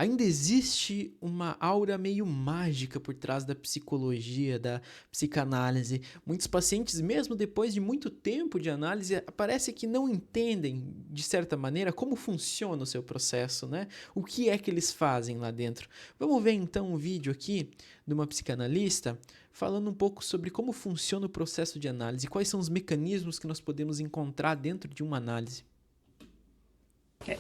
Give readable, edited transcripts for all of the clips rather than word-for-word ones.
Ainda existe uma aura meio mágica por trás da psicologia, da psicanálise. Muitos pacientes, mesmo depois de muito tempo de análise, parece que não entendem, de certa maneira, como funciona o seu processo, né? O que é que eles fazem lá dentro. Vamos ver então um vídeo aqui de uma psicanalista falando um pouco sobre como funciona o processo de análise, quais são os mecanismos que nós podemos encontrar dentro de uma análise.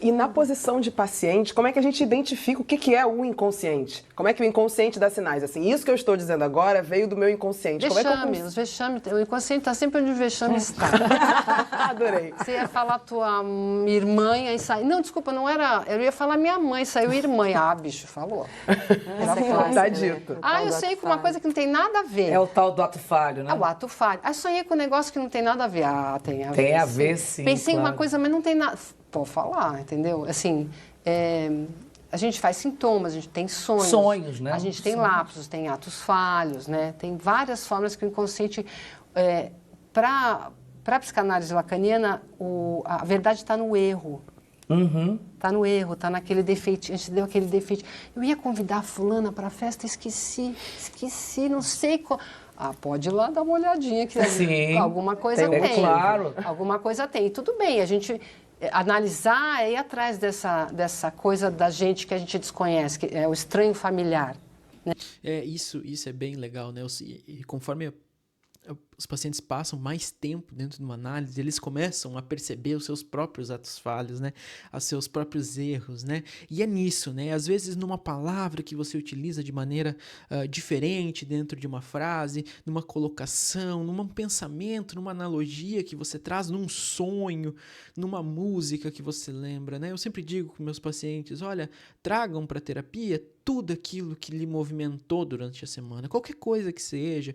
E na posição de paciente, como é que a gente identifica o que é o inconsciente? Como é que o inconsciente dá sinais? Assim, isso que eu estou dizendo agora veio do meu inconsciente. Os vexames. O inconsciente está sempre onde o vexame está. Adorei. Você ia falar tua irmã e aí sai. Não, desculpa, não era. Eu ia falar minha mãe, saiu irmã. Ah, bicho, falou. Tá dito. Ah, eu sonhei com uma coisa que não tem nada a ver. É o tal do ato falho, né? É o ato falho. Ah, sonhei com um negócio que não tem nada a ver. Ah, tem a ver. Tem a ver, sim. Pensei em claro. uma coisa, mas não tem nada. Pode falar, entendeu? Assim, a gente faz sintomas, a gente tem sonhos. Sonhos, né? A gente tem lapsos, tem atos falhos, né? Tem várias formas que o inconsciente... Para a psicanálise lacaniana, a verdade está no erro. Está no erro, está naquele defeito. A gente deu aquele defeito. Eu ia convidar a fulana para a festa, esqueci, não sei qual... Ah, pode ir lá dar uma olhadinha que alguma coisa tem. Claro. Alguma coisa tem. E tudo bem, a gente... Analisar é ir atrás dessa coisa da gente que a gente desconhece, que é o estranho familiar. Né? Isso é bem legal, né? E conforme os pacientes passam mais tempo dentro de uma análise, eles começam a perceber os seus próprios atos falhos, né? Os seus próprios erros, né? E é nisso, né? Às vezes numa palavra que você utiliza de maneira diferente dentro de uma frase, numa colocação, num pensamento, numa analogia que você traz, num sonho, numa música que você lembra, né? Eu sempre digo com meus pacientes, olha, tragam para terapia tudo aquilo que lhe movimentou durante a semana, qualquer coisa que seja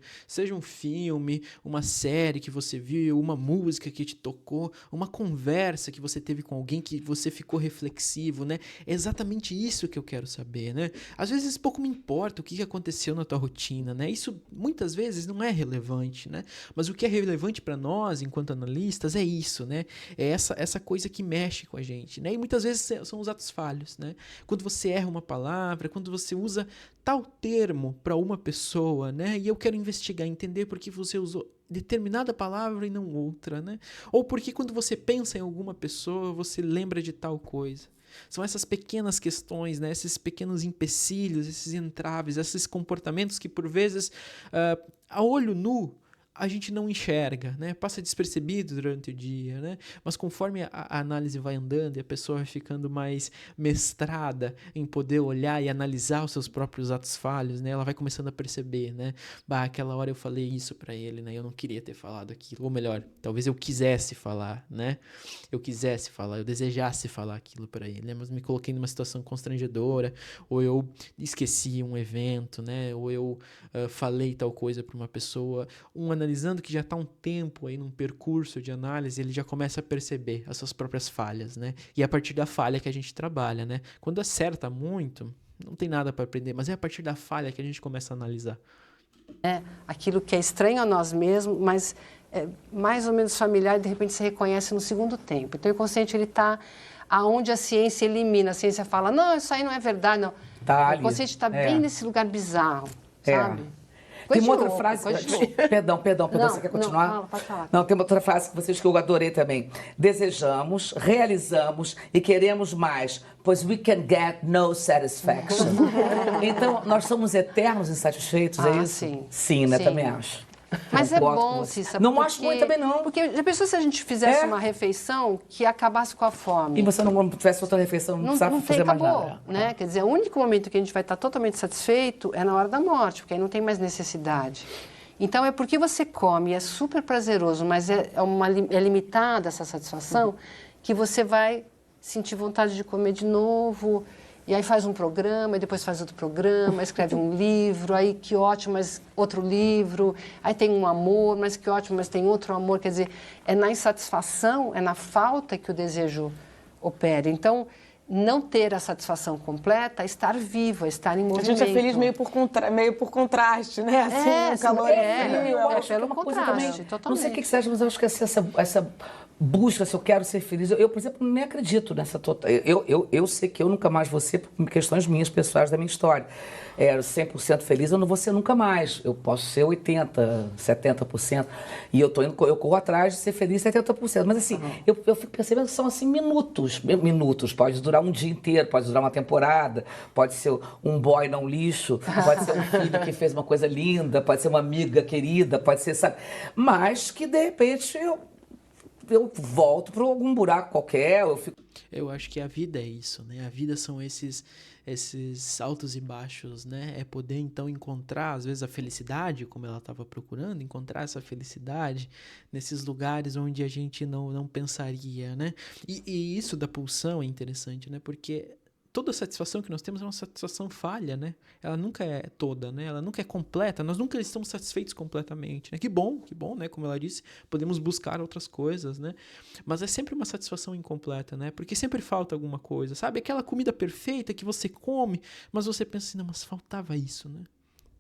um filme, uma série que você viu, uma música que te tocou, uma conversa que você teve com alguém que você ficou reflexivo, né? É exatamente isso que eu quero saber, né? Às vezes pouco me importa o que aconteceu na tua rotina, né? Isso muitas vezes não é relevante, né? Mas o que é relevante para nós, enquanto analistas, é isso, né? É essa coisa que mexe com a gente, né? E muitas vezes são os atos falhos, né? Quando você erra uma palavra, quando você usa tal termo para uma pessoa, né? E eu quero investigar, entender por que você usou determinada palavra e não outra, né? Ou porque quando você pensa em alguma pessoa, você lembra de tal coisa. São essas pequenas questões, né? Esses pequenos empecilhos, esses entraves, esses comportamentos que por vezes, a olho nu, a gente não enxerga, né? Passa despercebido durante o dia, né? Mas conforme a análise vai andando e a pessoa vai ficando mais mestrada em poder olhar e analisar os seus próprios atos falhos, né? Ela vai começando a perceber, né? Bah, aquela hora eu falei isso pra ele, né? Eu não queria ter falado aquilo. Ou melhor, talvez eu quisesse falar, né? Eu desejasse falar aquilo pra ele, né? Mas me coloquei numa situação constrangedora, ou eu esqueci um evento, né? Ou eu falei tal coisa pra uma pessoa. Analisando que já está um tempo aí num percurso de análise, ele já começa a perceber as suas próprias falhas, né? E é a partir da falha que a gente trabalha, né? Quando acerta muito, não tem nada para aprender, mas é a partir da falha que a gente começa a analisar. É aquilo que é estranho a nós mesmos, mas é mais ou menos familiar e de repente se reconhece no segundo tempo. Então o inconsciente ele está aonde a ciência elimina, a ciência fala, não, isso aí não é verdade, não. Tá, o inconsciente está bem nesse lugar bizarro, sabe? Tem uma outra frase... Perdão, você quer continuar? Não, pode falar. Não, tem uma outra frase que vocês que eu adorei também. Desejamos, realizamos e queremos mais, pois we can get no satisfaction. Então, nós somos eternos insatisfeitos, é isso? Sim. Sim, né? Também acho. Mas é bom, Cissa. Não acho muito também, não. Porque já pensou se a gente fizesse uma refeição que acabasse com a fome? E você não tivesse outra refeição, não precisava fazer mais nada. Né? Quer dizer, o único momento que a gente vai estar totalmente satisfeito é na hora da morte, porque aí não tem mais necessidade. Então, é porque você come, é super prazeroso, mas é limitada essa satisfação, que você vai sentir vontade de comer de novo. E aí faz um programa, e depois faz outro programa, escreve um livro, aí que ótimo, mas outro livro. Aí tem um amor, mas que ótimo, mas tem outro amor. Quer dizer, é na insatisfação, é na falta que o desejo opera. Então, não ter a satisfação completa é estar vivo, é estar em movimento. A gente é feliz meio por contraste, né? Assim, o calor eu acho que é uma coisa também, totalmente. Não sei o que você acha, mas eu acho que essa busca se eu quero ser feliz. Eu, por exemplo, nem acredito nessa total. Eu sei que eu nunca mais vou ser, por questões minhas pessoais da minha história. 100% feliz, eu não vou ser nunca mais. Eu posso ser 80%, 70%. E eu corro atrás de ser feliz 70%. Mas assim, eu fico percebendo que são assim minutos. Minutos. Pode durar um dia inteiro, pode durar uma temporada, pode ser um boy não lixo, pode ser um filho que fez uma coisa linda, pode ser uma amiga querida, pode ser, sabe? Mas que de repente eu volto para algum buraco qualquer, Eu acho que a vida é isso, né? A vida são esses altos e baixos, né? É poder, então, encontrar, às vezes, a felicidade, como ela estava procurando, encontrar essa felicidade nesses lugares onde a gente não pensaria, né? E isso da pulsão é interessante, né? Porque toda satisfação que nós temos é uma satisfação falha, né? Ela nunca é toda, né? Ela nunca é completa. Nós nunca estamos satisfeitos completamente, né? Que bom, né? Como ela disse, podemos buscar outras coisas, né? Mas é sempre uma satisfação incompleta, né? Porque sempre falta alguma coisa, sabe? Aquela comida perfeita que você come, mas você pensa assim, não, mas faltava isso, né?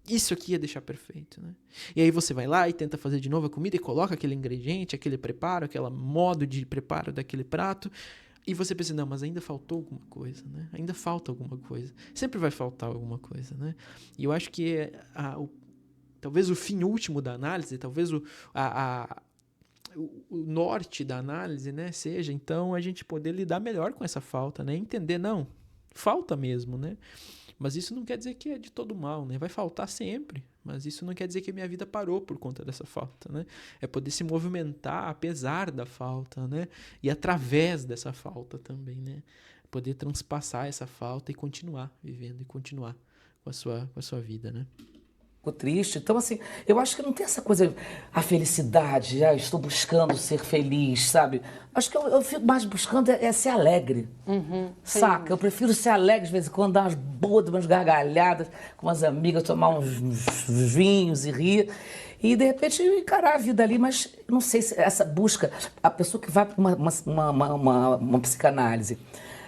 Isso aqui ia deixar perfeito, né? E aí você vai lá e tenta fazer de novo a comida e coloca aquele ingrediente, aquele preparo, aquele modo de preparo daquele prato. E você pensa, não, mas ainda faltou alguma coisa, né? Ainda falta alguma coisa. Sempre vai faltar alguma coisa, né? E eu acho que talvez o fim último da análise, talvez o norte da análise, né, seja, então, a gente poder lidar melhor com essa falta, né? Entender, não, falta mesmo, né? Mas isso não quer dizer que é de todo mal, né? Vai faltar sempre, mas isso não quer dizer que a minha vida parou por conta dessa falta, né? É poder se movimentar apesar da falta, né? E através dessa falta também, né? Poder transpassar essa falta e continuar vivendo e continuar com a sua vida, né? triste. Então, assim, eu acho que não tem essa coisa, a felicidade, estou buscando ser feliz, sabe? Acho que eu fico mais buscando é ser alegre, saca? Eu prefiro ser alegre de vez em quando, dar umas boas, umas gargalhadas com umas amigas, tomar uns vinhos e rir. E, de repente, encarar a vida ali, mas não sei se essa busca, a pessoa que vai para uma psicanálise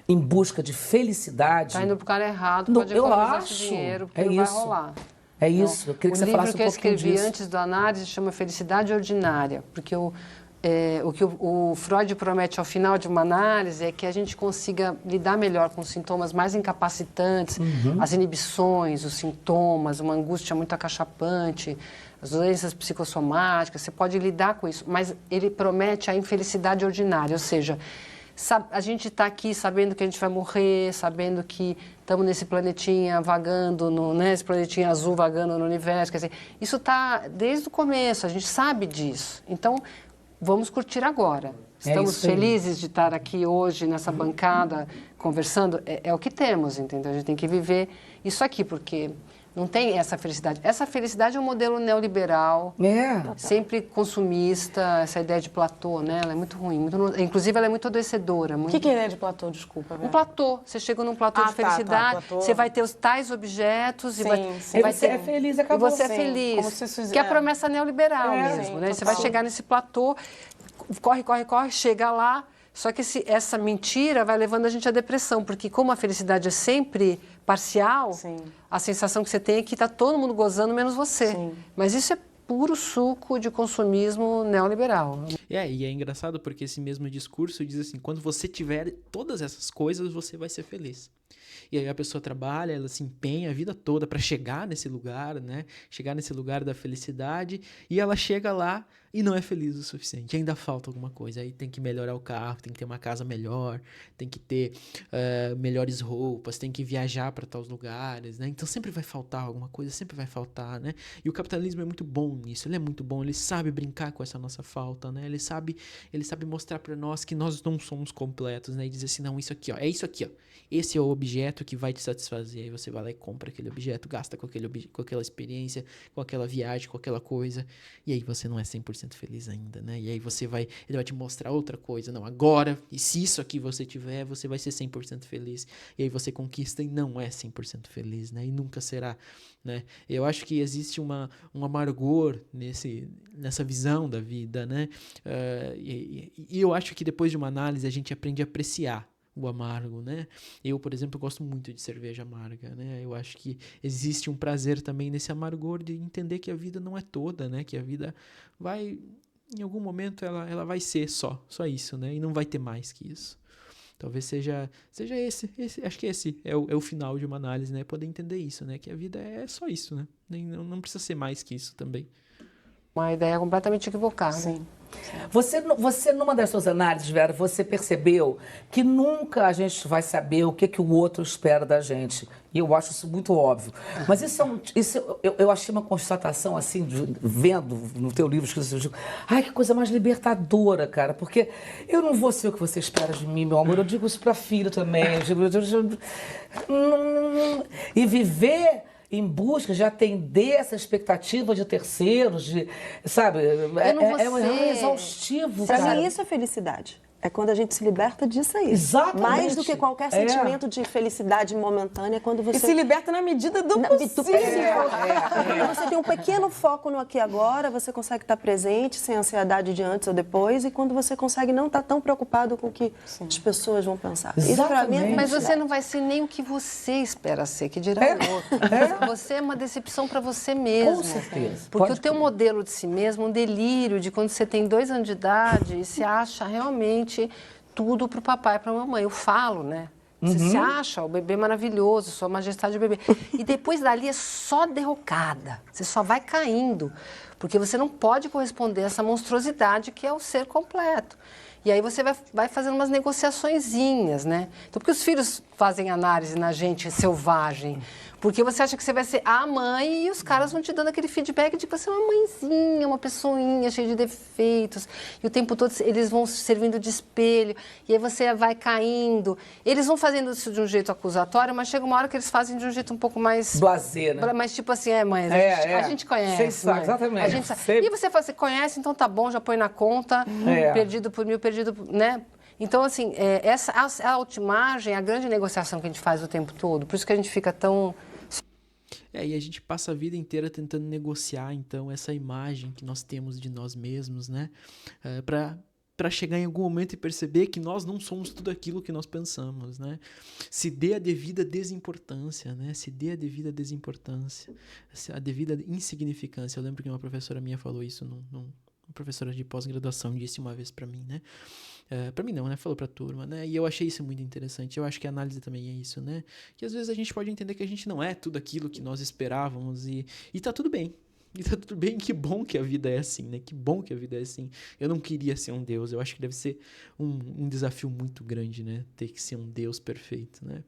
em busca de felicidade... Tá indo pro cara errado, pode economizar esse dinheiro, porque não vai rolar. É isso, eu queria que você falasse um pouquinho disso. O livro que eu escrevi antes da análise chama Felicidade Ordinária, porque o que o Freud promete ao final de uma análise é que a gente consiga lidar melhor com os sintomas mais incapacitantes, as inibições, os sintomas, uma angústia muito acachapante, as doenças psicossomáticas, você pode lidar com isso, mas ele promete a infelicidade ordinária, ou seja, a gente está aqui sabendo que a gente vai morrer, sabendo que estamos nesse planetinha vagando, esse planetinha azul vagando no universo. Quer dizer, isso está desde o começo, a gente sabe disso. Então, vamos curtir agora. Estamos felizes de estar aqui hoje nessa bancada conversando. É o que temos, entendeu? A gente tem que viver isso aqui, porque... não tem essa felicidade. Essa felicidade é um modelo neoliberal, sempre consumista, essa ideia de platô, né? Ela é muito ruim. Inclusive, ela é muito adoecedora. O que é a ideia de platô, desculpa? Um platô. Você chega num platô de felicidade, você vai ter os tais objetos e vai você é feliz, acabou. E você é feliz. Que é a promessa neoliberal mesmo, né? Você vai chegar nesse platô, corre, chega lá. Só que essa mentira vai levando a gente à depressão, porque como a felicidade é sempre parcial, a sensação que você tem é que está todo mundo gozando, menos você. Mas isso é puro suco de consumismo neoliberal. E é engraçado porque esse mesmo discurso diz assim, quando você tiver todas essas coisas, você vai ser feliz. E aí a pessoa trabalha, ela se empenha a vida toda para chegar nesse lugar, né? Chegar nesse lugar da felicidade, e ela chega lá e não é feliz o suficiente. Ainda falta alguma coisa. Aí tem que melhorar o carro, tem que ter uma casa melhor, tem que ter melhores roupas, tem que viajar para tais lugares, né? Então sempre vai faltar alguma coisa, sempre vai faltar, né? E o capitalismo é muito bom nisso, ele é muito bom, ele sabe brincar com essa nossa falta, né? Ele sabe mostrar para nós que nós não somos completos, né? E dizer assim, não, isso aqui, ó, é isso aqui, ó. Esse é o objeto que vai te satisfazer. Aí você vai lá e compra aquele objeto, gasta com aquela experiência, com aquela viagem, com aquela coisa. E aí você não é 100% feliz ainda, né? E aí ele vai te mostrar outra coisa. Não, agora, e se isso aqui você tiver, você vai ser 100% feliz. E aí você conquista e não é 100% feliz, né? E nunca será, né? Eu acho que existe um amargor nessa visão da vida, né? E eu acho que depois de uma análise a gente aprende a apreciar o amargo, né? Eu, por exemplo, gosto muito de cerveja amarga, né? Eu acho que existe um prazer também nesse amargor de entender que a vida não é toda, né? Que a vida vai em algum momento ela vai ser só isso, né? E não vai ter mais que isso. Talvez seja esse, acho que esse é o final de uma análise, né? Poder entender isso, né? Que a vida é só isso, né? Não precisa ser mais que isso também. Uma ideia completamente equivocada. Sim. Você, numa das suas análises, Vera, você percebeu que nunca a gente vai saber o que o outro espera da gente. E eu acho isso muito óbvio. Mas eu achei uma constatação, assim, vendo no teu livro, eu digo, ai, que coisa mais libertadora, cara. Porque eu não vou ser o que você espera de mim, meu amor. Eu digo isso pra filho também. E viver em busca de atender essa expectativa de terceiros, sabe? É exaustivo, Pra cara. mim, isso é felicidade. É quando a gente se liberta disso aí. Exatamente. Mais do que qualquer sentimento de felicidade momentânea, é quando você... E se liberta na medida do possível. Quando você tem um pequeno foco no aqui e agora, você consegue estar presente, sem ansiedade de antes ou depois, e quando você consegue não estar tão preocupado com o que as pessoas vão pensar. Isso pra mim é Mas você felicidade. não vai ser nem o que você espera ser, que dirá o outro. Você é uma decepção para você mesmo. Com certeza. Porque Pode o teu modelo de si mesmo, um delírio de quando você tem 2 anos de idade e se acha realmente tudo para o papai e para a mamãe. Eu falo, né? Você se acha o bebê maravilhoso, sua majestade o bebê. E depois dali é só derrocada. Você só vai caindo. Porque você não pode corresponder a essa monstruosidade que é o ser completo. E aí você vai fazendo umas negociaçõezinhas, né? Então, por que os filhos fazem análise na gente selvagem? Porque você acha que você vai ser a mãe e os caras vão te dando aquele feedback de que você é uma mãezinha, uma pessoinha cheia de defeitos. E o tempo todo eles vão servindo de espelho. E aí você vai caindo. Eles vão fazendo isso de um jeito acusatório, mas chega uma hora que eles fazem de um jeito um pouco mais... Blasé, né? Mas tipo assim, mãe, a gente conhece. Vocês sabem, mãe. exatamente. A gente sabe. Sempre. E você fala, você conhece, então tá bom, já põe na conta. Perdido por mil, perdido por... né? Então, assim, essa a autoimagem é a grande negociação que a gente faz o tempo todo. Por isso que a gente fica tão... E a gente passa a vida inteira tentando negociar, então, essa imagem que nós temos de nós mesmos, né? Para chegar em algum momento e perceber que nós não somos tudo aquilo que nós pensamos, né? Se dê a devida desimportância, né? Se dê a devida desimportância, a devida insignificância. Eu lembro que uma professora minha falou isso, uma professora de pós-graduação disse uma vez para mim, né? Para mim não, né? Falou pra turma, né? E eu achei isso muito interessante. Eu acho que a análise também é isso, né? Que às vezes a gente pode entender que a gente não é tudo aquilo que nós esperávamos e tá tudo bem. E tá tudo bem, que bom que a vida é assim, né? Que bom que a vida é assim. Eu não queria ser um Deus, eu acho que deve ser um desafio muito grande, né? Ter que ser um Deus perfeito, né?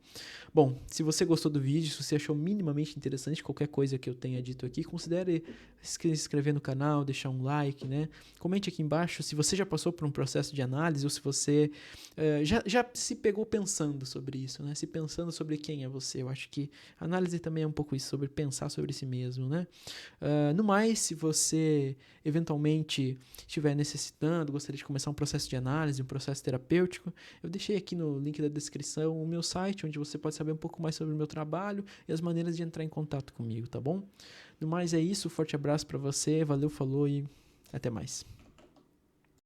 Bom, se você gostou do vídeo, se você achou minimamente interessante qualquer coisa que eu tenha dito aqui, considere se inscrever no canal, deixar um like, né? Comente aqui embaixo se você já passou por um processo de análise ou se você já se pegou pensando sobre isso, né? Se pensando sobre quem é você. Eu acho que a análise também é um pouco isso, sobre pensar sobre si mesmo, né? No mais, se você eventualmente estiver necessitando, gostaria de começar um processo de análise, um processo terapêutico, eu deixei aqui no link da descrição o meu site, onde você pode saber um pouco mais sobre o meu trabalho e as maneiras de entrar em contato comigo, tá bom? No mais é isso, forte abraço para você, valeu, falou e até mais.